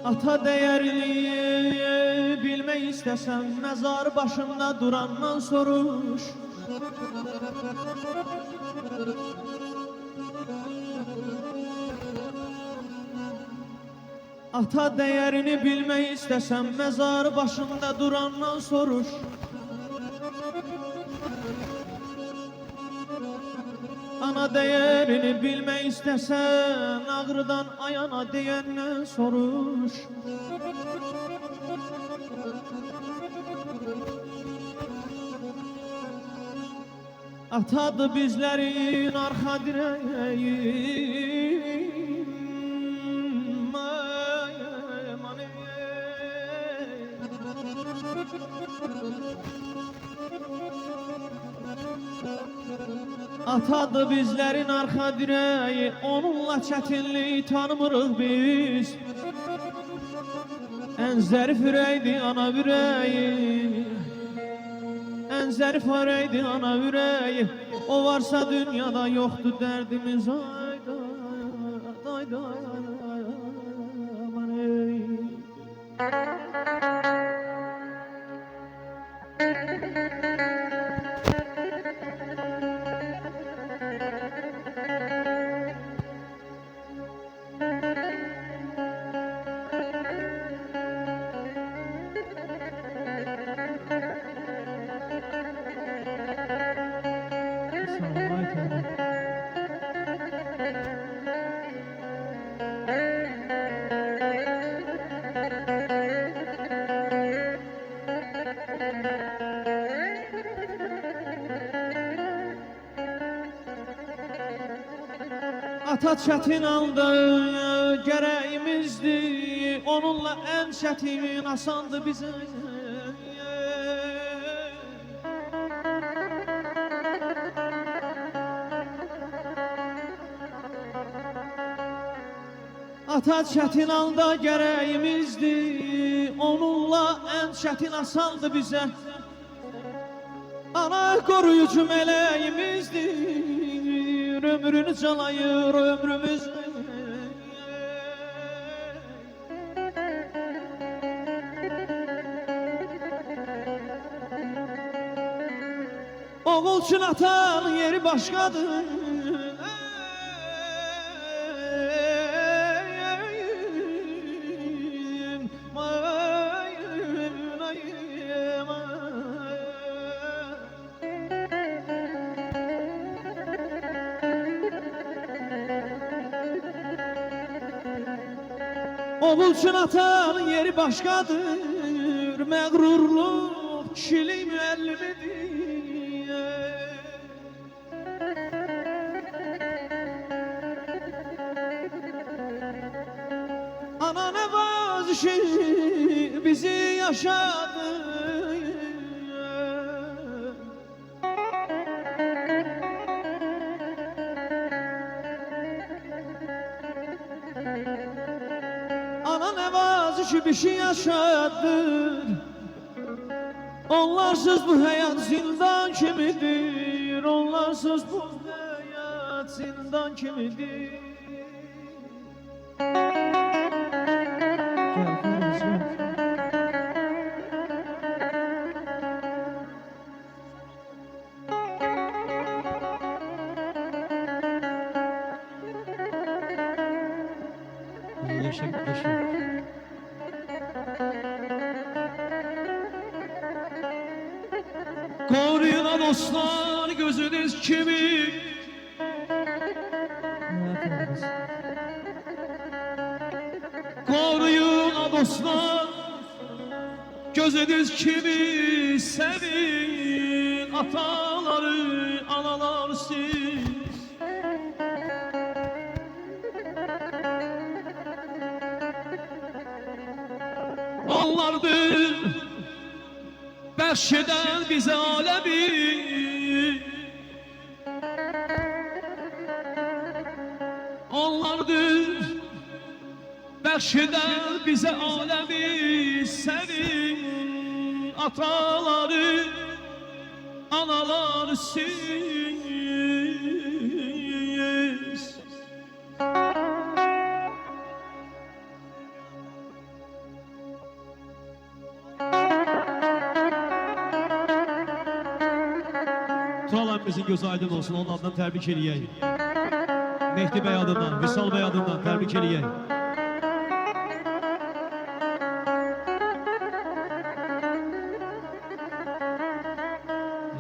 Ata değerini bilmek istesen mezar başında durandan soruş. Ata değerini bilmek istesen mezar başında durandan soruş. Ana değerini bilmek istesen ağrıdan ayana diyenden soruş. Atadı bizlerin arka direği. Atadı bizlerin arka direği, onunla çetinliği tanımırıq biz. En zərif ürəkdi ana ürəyi, en zərif ürəkdi ana ürəyi. O varsa dünyada yoktu derdimiz. Ay da, ay da, aman ey. Ata çətin aldı gərəyimizdi, onunla ən çətin asandı bizə. Ata çətin aldı gərəyimizdi, onunla ən çətin asandı bizə. Ana qoruyucu mələyimizdi, ömrünü calayır ömrümüz. Oğul üçün atan yeri başqadır. Oğul üçün atanın yeri başqadır, məğrurluq kişilik müəllimidir. Ana nə vazişi bizi yaşadı. Ana ne vazişi bir şey yaşadır. Onlarsız bu hayat zindan kimidir. Onlarsız bu hayat zindan kimidir. Yaşa, yaşa. Koruyun dostlar gözünüz kimi. Koruyun dostlar gözünüz kimi. Sevin ataları analar siz. Onlardır bəxşedən bizə aləmi. Onlardır bəxşedən bizə aləmi. Sənin ataları, anaları siz. Turalarımızın gözü aydın olsun, onun adından təbrik eləyək. Mehdi bəy adından, Vüsal bəy adından təbrik eləyək.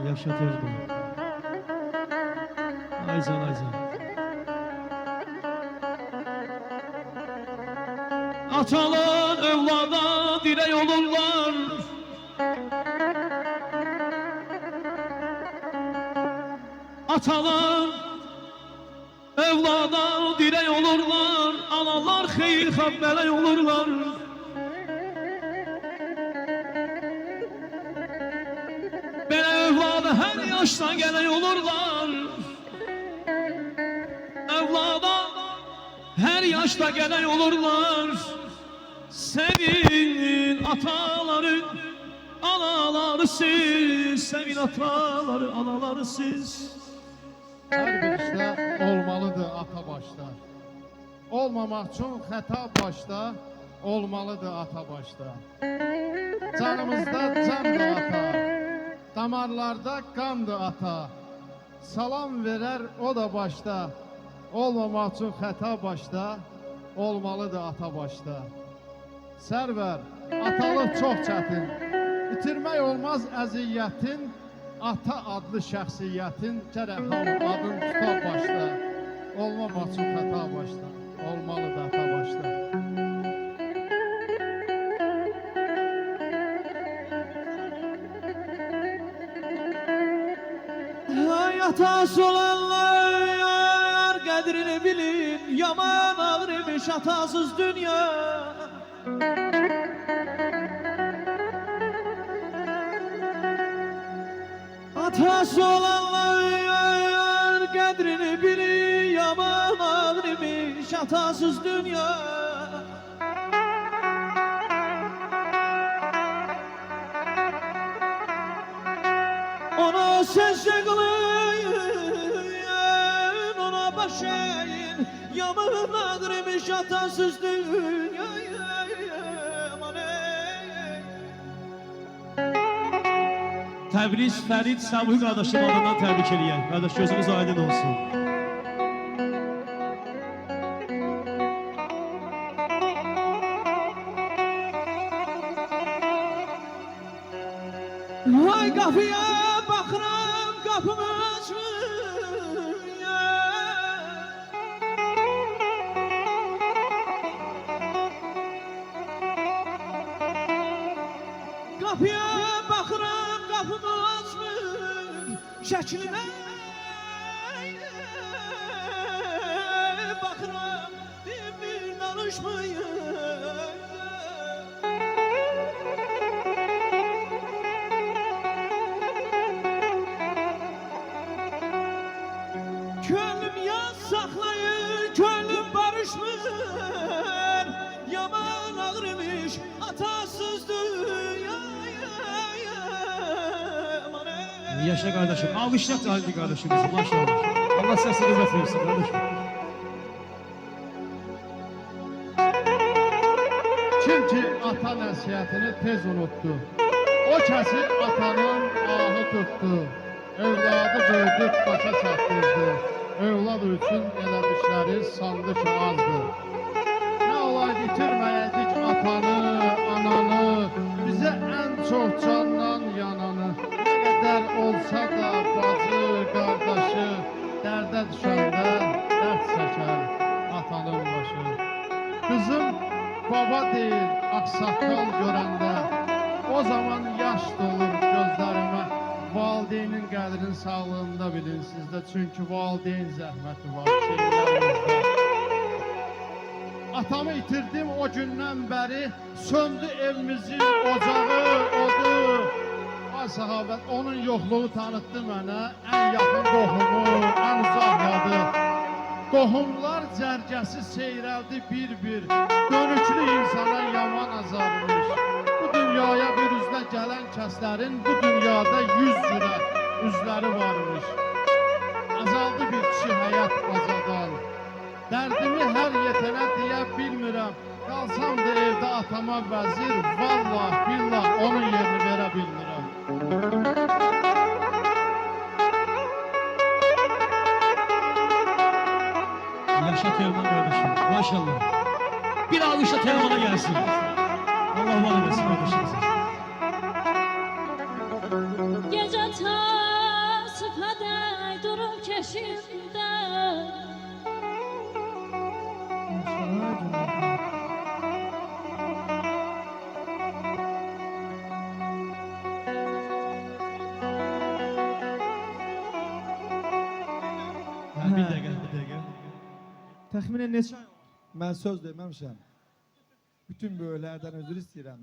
Yaşatıyoruz bunu. Aycan, aycan. Atalar evlada dirək olurlar. Atalar evlada dirək olurlar. Analar xeyirxah mələk olurlar. Belə evlada hər yaşdan gələk olurlar. Evlada hər yaşda gələk olurlar. Sevin ataları, anaları siz. Sevin ataları, anaları siz. Hər bir işdə olmalıdır ata başda. Olmamaq üçün xəta başda, olmalıdır ata başda. Canımızda candır ata, damarlarda qandır ata. Salam verər o da başda, olmamaq üçün xəta başda, olmalıdır ata başda. Sərvər, atalıq çox çətin, itirmək olmaz əziyyətin. Ata adlı şəxsiyyətin gərək hamı adın tutar başda. Olmamaq üçün xəta başda, olmalıdır ata başda. Atası olanlar yar qədrini bilin. Yaman ağır imiş atasız dünya. Atası olanlar yar qədrini bilin. Yaman ağır imiş atasız dünya. Ona secde kılın, ona baş eğin. Yaman ağır imiş atasız dünya. Təbriz Fərid Səbuhi qardaşım adından təbrik eləyək. Qardaş gözünüz aydın olsun. Ay qapıya baxıram, qapımı açmıyor. Qapıya baxıram, qapımı açmır. Şəklimə baxıram, bir danışmıyor. Könlüm yaz saxlayır, könlüm barışmır. Yaman ağır imiş atasız dünya. Yaşa kardeşim, alkışlar halini kardeşimizi maşallah. Allah sesini hizmet versin kardeşim. Çünki ata nəsihətini tez unutdu. O kəsi atanın ahı tutdu. Övladı böyüdüb başa çatdırdı. Övlad üçün elədikləri sandı ki azdı. Nə olaydı itirməyədik atanı, ananı, bizə ən çox candan yananı. Nə qədər olsa da bacı, qardaşı, dərdə düşəndə dərd çəkər atanın başı. Qızım baba deyir, ağsaqqal görəndə, o zaman yaş dolur gözlərimə. Valideynin qədrini sağlığında bilin sizdə, çünki valideyn zəhməti var şeylərimizdə. Atamı itirdim o gündən bəri, söndü evimizin ocağı, odu. Ay səxavət, onun yoxluğu tanıtdı mənə, ən yaxın qohumu, ən uzaq yadı. Qohumlar cərgəsi seyrəldi bir-bir, dönüklü insana yaman azarmış. Bu dünyaya bir üzlə gələn kəslərin bu dünyada 100 cürə üzləri varmış. Azaldı bir kişi həyat bacadan. Dərdimi hər yetənə deyə bilmirəm. Qalsam da evdə atama vəzir, vallah, billah onun yerini verə bilmirəm. Yaşa Teoman kardeşim. Maşallah. Bir alkışla Teoman'a gelsin. Allah var eylesin kardeşim. Gece ta sıfadey durup keşimde Bir dakika, bir dakika. Təxminən neçə ay oldu? Mən söz deməmişəm. Bütün böyüklərdən özür istəyirəm.